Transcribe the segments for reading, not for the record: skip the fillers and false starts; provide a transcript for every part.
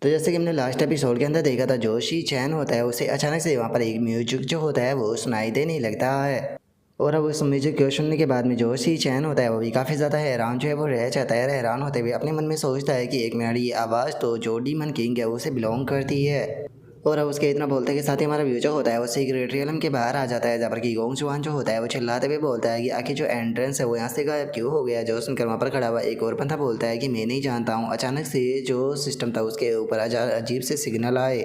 तो जैसे कि हमने लास्ट एपिसोड के अंदर देखा था, जो शी चैन होता है उसे अचानक से वहाँ पर एक म्यूजिक जो होता है वो सुनाई देने लगता है। और अब उस म्यूजिक को सुनने के बाद में जो शी चैन होता है वो भी काफ़ी ज़्यादा हैरान जो है वो रह जाता है। हैरान होते हुए अपने मन में सोचता है कि एक मिनट, ये आवाज़ तो जो डीमन किंग है उसे बिलोंग करती है। और अब उसके इतना बोलते के साथ ही हमारा व्यू जो होता है वो सीक्रेट रियलम के बाहर आ जाता है, जहाँ पर की गोंग जुआन जो होता है वो चिल्लाते हुए बोलता है कि आखिर जो एंट्रेंस है वो यहाँ से गायब क्यों हो गया। जो सुनकर वहाँ पर खड़ा हुआ एक और बंदा बोलता है कि मैं नहीं जानता हूँ, अचानक से जो सिस्टम था उसके ऊपर अजीब से सिग्नल आए।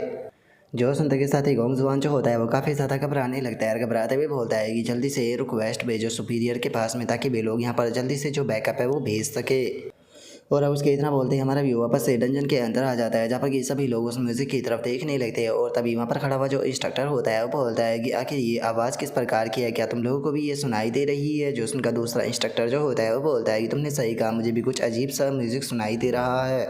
जो सुनते के साथ ही गोंग जुआन जो होता है वो काफ़ी ज़्यादा घबराने लगता है। घबराते हुए बोलता है कि जल्दी से रिक्वेस्ट भेजो सुपीरियर के पास में, ताकि वे लोग यहाँ पर जल्दी से जो बैकअप है वो भेज सके। और अब उसके इतना बोलते ही हमारा व्यू वापस से डंजन के अंदर आ जाता है, जहाँ पर कि सभी लोग उस म्यूजिक की तरफ देखने लगते हैं। और तभी वहाँ पर खड़ा हुआ जो इंस्ट्रक्टर होता है वो बोलता है कि आखिर ये आवाज़ किस प्रकार की है, क्या तुम लोगों को भी ये सुनाई दे रही है। जो उनका दूसरा इंस्ट्रक्टर जो होता है वो बोलता है कि तुमने सही कहा, मुझे भी कुछ अजीब सा म्यूजिक सुनाई दे रहा है।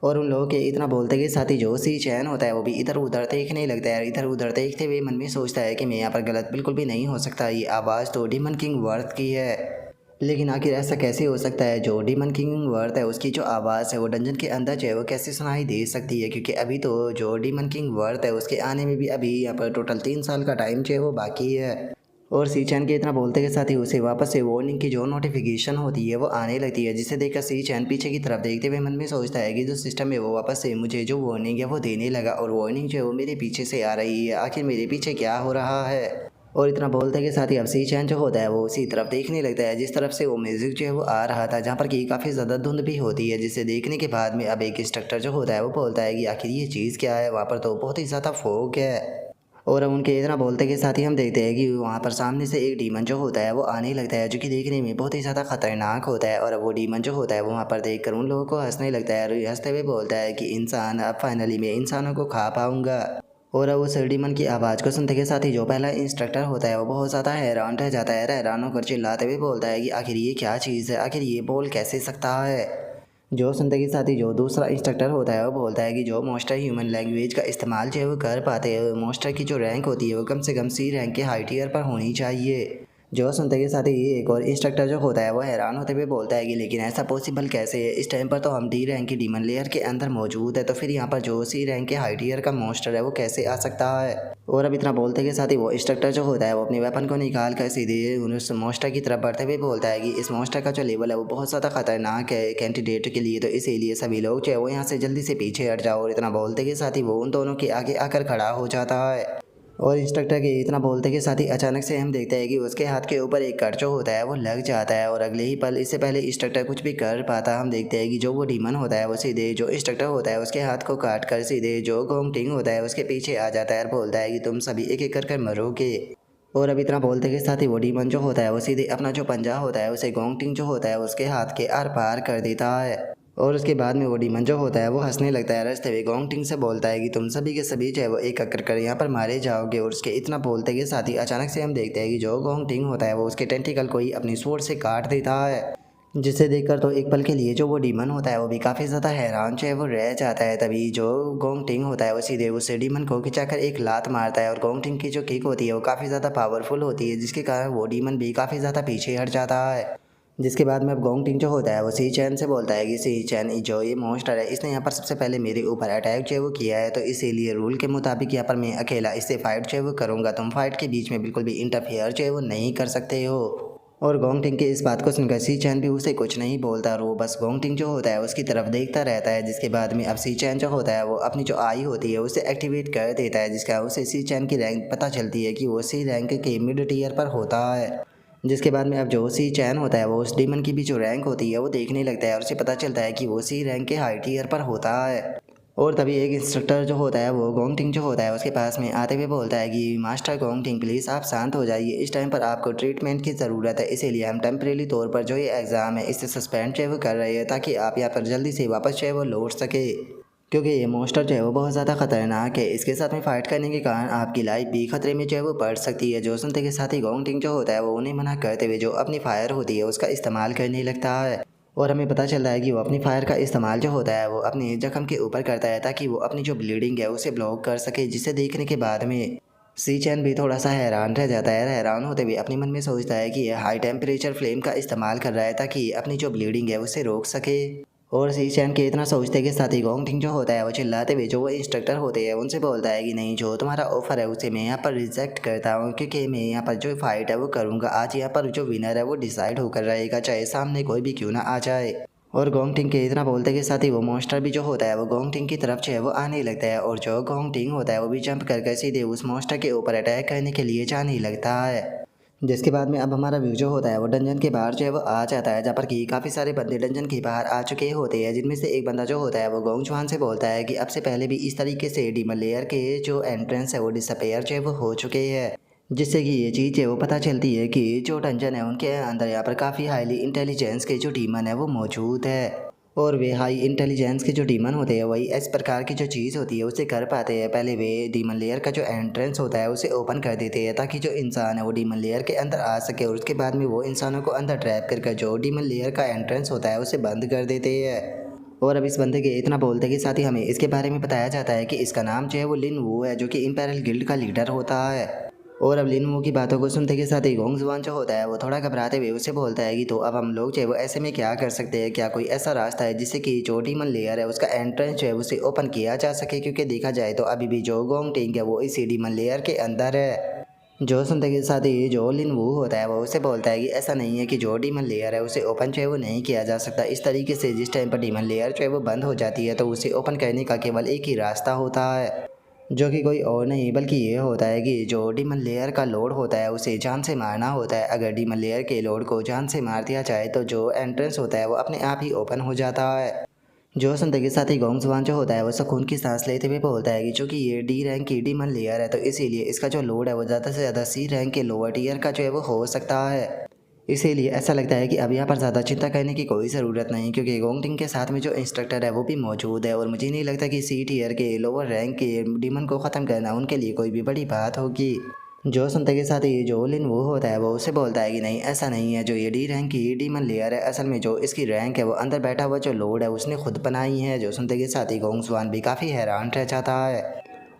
और उन लोगों के इतना बोलते के साथ ही जो सी चैन होता है वो भी इधर उधर देखने लगता है। इधर उधर देखते हुए मन में सोचता है कि मैं यहाँ पर गलत बिल्कुल भी नहीं हो सकता, ये आवाज़ तो डीमन किंग वर्थ की है। लेकिन आखिर ऐसा कैसे हो सकता है, जो डीमन किंग वर्थ है उसकी जो आवाज़ है वो डंजन के अंदर जो है वो कैसे सुनाई दे सकती है, क्योंकि अभी तो जो डीमन किंग वर्थ है उसके आने में भी अभी यहाँ पर टोटल 3 साल का टाइम जो है वो बाकी है। और सी चैन के इतना बोलते के साथ ही उसे वापस से वार्निंग की जो नोटिफिकेशन होती है वो आने लगती है, जिसे देखकर सी चैन पीछे की तरफ देखते हुए मन में सोचता है कि जो सिस्टम है वो वापस से मुझे जो वार्निंग है वो देने लगा। और वार्निंग जो है वो मेरे पीछे से आ रही है, आखिर मेरे पीछे क्या हो रहा है। और इतना बोलते के साथ ही अब सी चैन जो होता है वो उसी तरफ देखने लगता है जिस तरफ से वो म्यूजिक जो है वो आ रहा था, जहाँ पर कि काफ़ी ज़्यादा धुंध भी होती है, जिसे देखने के बाद में अब एक इंस्ट्रक्टर जो होता है वो बोलता है कि आखिर ये चीज़ क्या है, वहाँ पर तो बहुत ही ज़्यादा फोग है। और अब उनके इतना बोलते के साथ ही हम देखते हैं कि वहाँ पर सामने से एक डीमन जो होता है वो आने लगता है, जो कि देखने में बहुत ही ज़्यादा खतरनाक होता है। और अब वो डीमन जो होता है वो वहाँ पर देखकर उन लोगों को हंसने लगता है, और हंसते हुए बोलता है कि इंसान, अब फाइनली मैं इंसानों को खा पाऊंगा। और अब उस डीमन की आवाज़ को सुनते के साथ ही जो पहला इंस्ट्रक्टर होता है वो बहुत ज़्यादा हैरान रह जाता है। हैरान होकर चिल्लाते हुए बोलता है कि आखिर ये क्या चीज़ है, आखिर ये बोल कैसे सकता है। जो सुनते के साथ ही जो दूसरा इंस्ट्रक्टर होता है वो बोलता है कि जो मोस्टर ह्यूमन लैंग्वेज का इस्तेमाल जो है वो कर पाते हैं, मोस्टर की जो रैंक होती है वो कम से कम सी रैंक के हाई टियर पर होनी चाहिए। जो सुनते के साथ ही एक और इंस्ट्रक्टर जो होता है वो हैरान होते हुए बोलता है कि लेकिन ऐसा पॉसिबल कैसे है, इस टाइम पर तो हम डी रैंक की डीमन लेयर के अंदर मौजूद है, तो फिर यहाँ पर जो सी रैंक के हाई टियर का मोस्टर है वो कैसे आ सकता है। और अब इतना बोलते के साथ ही वो इंस्ट्रक्टर जो होता है वो अपने वेपन को निकाल कर सीधे उस मोस्टर की तरफ बढ़ते हुए बोलता है कि इस मोस्टर का जो लेवल है वो बहुत ज़्यादा खतरनाक है कैंडिडेट के लिए, तो इसीलिए सभी लोग जो है वो यहाँ से जल्दी से पीछे हट जाओ। और इतना बोलते के साथ ही वो उन दोनों के आगे आकर खड़ा हो जाता है। और इंस्ट्रक्टर के इतना बोलते के साथ ही अचानक से हम देखते हैं कि उसके हाथ के ऊपर एक कट जो होता है वो लग जाता है, और अगले ही पल इससे पहले इंस्ट्रक्टर कुछ भी कर पाता हम देखते हैं कि जो वो डीमन होता है वो सीधे जो इंस्ट्रक्टर होता है उसके हाथ को काट कर सीधे जो गोंग टिंग होता है उसके पीछे आ जाता है और बोलता है कि तुम सभी एक एक कर मरोगे। और अब इतना बोलते के साथ ही वो डीमन जो होता है वो सीधे अपना जो पंजा होता है उसे गोंग टिंग जो होता है उसके हाथ के आर पार कर देता है। और उसके बाद में वो डीमन जो होता है वो हंसने लगता है, रस्ते हुए गोंग टिंग से बोलता है कि तुम सभी के सभी जो है वो एक एक कर यहाँ पर मारे जाओगे। और उसके इतना बोलते के साथ ही अचानक से हम देखते हैं कि जो गोंग टिंग होता है वो उसके टेंटिकल को ही अपनी स्वॉर्ड से काट देता है, जिसे देखकर तो एक पल के लिए जो वो डीमन होता है वो भी काफ़ी ज़्यादा हैरान जो है वो रह जाता है। तभी जो गोंग टिंग होता है वो सीधे उस डीमन को खिंचाकर एक लात मारता है, और गोंग टिंग की जो किक होती है वो काफ़ी ज़्यादा पावरफुल होती है, जिसके कारण वो डीमन भी काफ़ी ज़्यादा पीछे हट जाता है। जिसके बाद में अब गोंग टिंग जो होता है वो सी चैन से बोलता है कि सी चैन, जो ये मॉन्स्टर है इसने यहाँ पर सबसे पहले मेरे ऊपर अटैक जो है वो किया है, तो इसीलिए रूल के मुताबिक यहाँ पर मैं अकेला इससे फाइट जो है वो करूँगा, तुम फाइट के बीच में बिल्कुल भी इंटरफेयर जो है वो नहीं कर सकते हो। और गोंग टिंग के इस बात को सुनकर सी चैन भी उसे कुछ नहीं बोलता, और वो बस गोंग टिंग जो होता है उसकी तरफ देखता रहता है। जिसके बाद में अब सी चैन जो होता है वो अपनी जो आई होती है उसे एक्टिवेट कर देता है, जिसका उसे सी चैन की रैंक पता चलती है कि वो सी रैंक के मिड टीयर पर होता है। जिसके बाद में अब जो सी चैन होता है वो उस डीमन की भी जो रैंक होती है वो देखने लगता है, और उसे पता चलता है कि वो सी रैंक के हाई टीयर पर होता है। और तभी एक इंस्ट्रक्टर जो होता है वो गोंग टिंग जो होता है उसके पास में आते हुए बोलता है कि मास्टर गोंग टिंग प्लीज़ आप शांत हो जाइए, इस टाइम पर आपको ट्रीटमेंट की ज़रूरत है, इसीलिए हम टेम्परेरी तौर पर जो ये एग्ज़ाम है इसे सस्पेंड जो है वो कर रहे हैं, ताकि आप यहाँ पर जल्दी से वापस जो है वो लौट सके, क्योंकि ये मॉन्स्टर जो है वो बहुत ज़्यादा खतरनाक है, इसके साथ में फाइट करने के कारण आपकी लाइफ भी खतरे में जो है वो पड़ सकती है। जो सुनते के साथ ही गोंग टिंग जो होता है वो उन्हें मना करते हुए जो अपनी फायर होती है उसका इस्तेमाल करने लगता है। और हमें पता चलता है कि वो अपनी फायर का इस्तेमाल जो होता है वो अपने जख्म के ऊपर करता है, ताकि वो अपनी जो ब्लीडिंग है उसे ब्लॉक कर सके, जिसे देखने के बाद में सी चैन भी थोड़ा सा हैरान रह जाता है। हैरान होते हुए अपने मन में सोचता है कि यह हाई टेम्परेचर फ्लेम का इस्तेमाल कर रहा है ताकि अपनी जो ब्लीडिंग है उसे रोक सके। और सी चैन के इतना सोचते के साथ ही गोंगटिंग जो होता है वो चिल्लाते हुए जो वो इंस्ट्रक्टर होते हैं उनसे बोलता है कि नहीं, जो तुम्हारा ऑफर है उसे मैं यहाँ पर रिजेक्ट करता हूँ, क्योंकि मैं यहाँ पर जो फाइट है वो करूँगा। आज यहाँ पर जो विनर है वो डिसाइड होकर रहेगा, चाहे सामने कोई भी क्यों ना आ जाए। और गोंगटिंग के इतना बोलते के साथ ही वो मॉन्स्टर भी जो होता है वो गोंगटिंग की तरफ जो है वो आने लगता है, और जो गोंगटिंग होता है वो भी जंप कर सीधे उस मॉन्स्टर के ऊपर अटैक करने के लिए जाने लगता है। जिसके बाद में अब हमारा व्यू जो होता है वो डंजन के बाहर जो है वो आ जाता है, जहाँ पर कि काफ़ी सारे बंदे डंजन के बाहर आ चुके होते हैं, जिनमें से एक बंदा जो होता है वो गोंग चुहान से बोलता है कि अब से पहले भी इस तरीके से डीमन लेयर के जो एंट्रेंस है वो डिसअपेयर जो है वो हो चुके हैं। जिससे कि ये चीज़ है वो पता चलती है कि जो डंजन है उनके अंदर यहाँ पर काफ़ी हाईली इंटेलिजेंस के जो डीमन है वो मौजूद है। और वे हाई इंटेलिजेंस के जो डीमन होते हैं वही इस प्रकार की जो चीज़ होती है उसे कर पाते हैं। पहले वे डीमन लेयर का जो एंट्रेंस होता है उसे ओपन कर देते हैं, ताकि जो इंसान है वो डीमन लेयर के अंदर आ सके, और उसके बाद में वो इंसानों को अंदर ट्रैप करके जो डीमन लेयर का एंट्रेंस होता है उसे बंद कर देते हैं। और अब इस बंदे के इतना बोलते के साथ ही हमें इसके बारे में बताया जाता है कि इसका नाम जो है वो लिन वू है, जो कि इम्पेरियल गिल्ड का लीडर होता है। और अब लिन वू की बातों को सुनते के साथ ही गोंग जुआन जो होता है वो थोड़ा घबराते हुए उसे बोलता है कि तो अब हम लोग जो है वो ऐसे में क्या कर सकते हैं, क्या कोई ऐसा रास्ता है जिससे कि जो डीमन लेयर है उसका एंट्रेंस जो है उसे ओपन किया जा सके, क्योंकि देखा जाए तो अभी भी जो गोंग टिंग है वो इसी डीमन लेयर के अंदर है। जो सुनते के साथ ही जो लिन वू होता है वो उसे बोलता है कि ऐसा नहीं है कि जो डीमन लेयर है उसे ओपन जो है वो नहीं किया जा सकता। इस तरीके से जिस टाइम पर डीमन लेयर जो है वो बंद हो जाती है तो उसे ओपन करने का केवल एक ही रास्ता होता है, जो कि कोई और नहीं बल्कि ये होता है कि जो डीमन लेयर का लोड होता है उसे जान से मारना होता है। अगर डीमन लेयर के लोड को जान से मार दिया जाए तो जो एंट्रेंस होता है वो अपने आप ही ओपन हो जाता है। जो सुनते के साथ ही गोंग जुआन जो होता है वो सुकून की सांस लेते हुए बोलता है कि चूंकि ये डी रैंक की डीमन लेयर है तो इसीलिए इसका जो लोड है वो ज़्यादा से ज़्यादा सी रैंक के लोअर टीयर का जो है वो हो सकता है। इसीलिए ऐसा लगता है कि अब यहाँ पर ज़्यादा चिंता करने की कोई ज़रूरत नहीं, क्योंकि गोंगटिंग के साथ में जो इंस्ट्रक्टर है वो भी मौजूद है, और मुझे नहीं लगता कि सी टीयर के लोअर रैंक के डीमन को ख़त्म करना उनके लिए कोई भी बड़ी बात होगी। जो सुनते के साथ ही जो लिन वो होता है वो उसे बोलता है कि नहीं, ऐसा नहीं है, जो ये डी रैंक की डीमन लेयर है असल में जो इसकी रैंक है वो अंदर बैठा हुआ जो लोड है उसने खुद बनाई है। जो सुनते के साथ ही गोंग जुआन भी काफ़ी हैरान रह जाता है।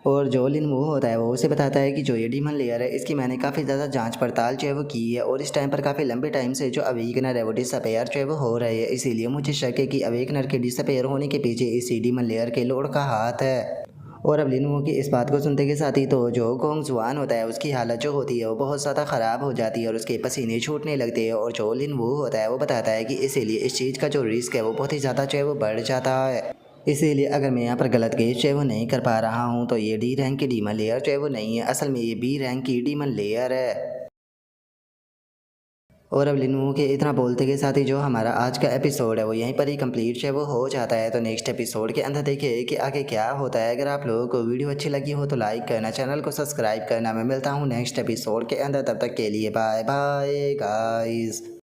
और जो लिन वो होता है वो उसे बताता है कि जो ये डीमन लेयर है इसकी मैंने काफ़ी ज़्यादा जांच पड़ताल जो है वो की है, और इस टाइम पर काफ़ी लंबे टाइम से जो अवेकनर है वो डिसअपेयर जो है वो हो रहे हैं। इसीलिए मुझे शक है कि अवेकनर के डिसअपेयर होने के पीछे इस डीमन लेयर के लॉर्ड का हाथ है। और अब लिन वो की इस बात को सुनते के साथ ही तो जो गोंग जुआन होता है उसकी हालत जो होती है वो बहुत ज़्यादा ख़राब हो जाती है, और उसके पसीने छूटने लगते हैं। और जो लिन वो होता है वो बताता है कि इसीलिए इस चीज़ का जो रिस्क है वो बहुत ही ज़्यादा जो है वो बढ़ जाता है। इसीलिए अगर मैं यहाँ पर गलत गेज जो है वो नहीं कर पा रहा हूँ तो ये डी रैंक की डीमन लेयर जो है वो नहीं है, असल में ये बी रैंक की डीमन लेयर है। और अब लिनवू के इतना बोलते के साथ ही जो हमारा आज का एपिसोड है वो यहीं पर ही कंप्लीट जो है वो हो जाता है। तो नेक्स्ट एपिसोड के अंदर देखिए कि आगे क्या होता है। अगर आप लोगों को वीडियो अच्छी लगी हो तो लाइक करना, चैनल को सब्सक्राइब करना। मैं मिलता हूँ नेक्स्ट एपिसोड के अंदर, तब तक के लिए बाय बाय गाइस।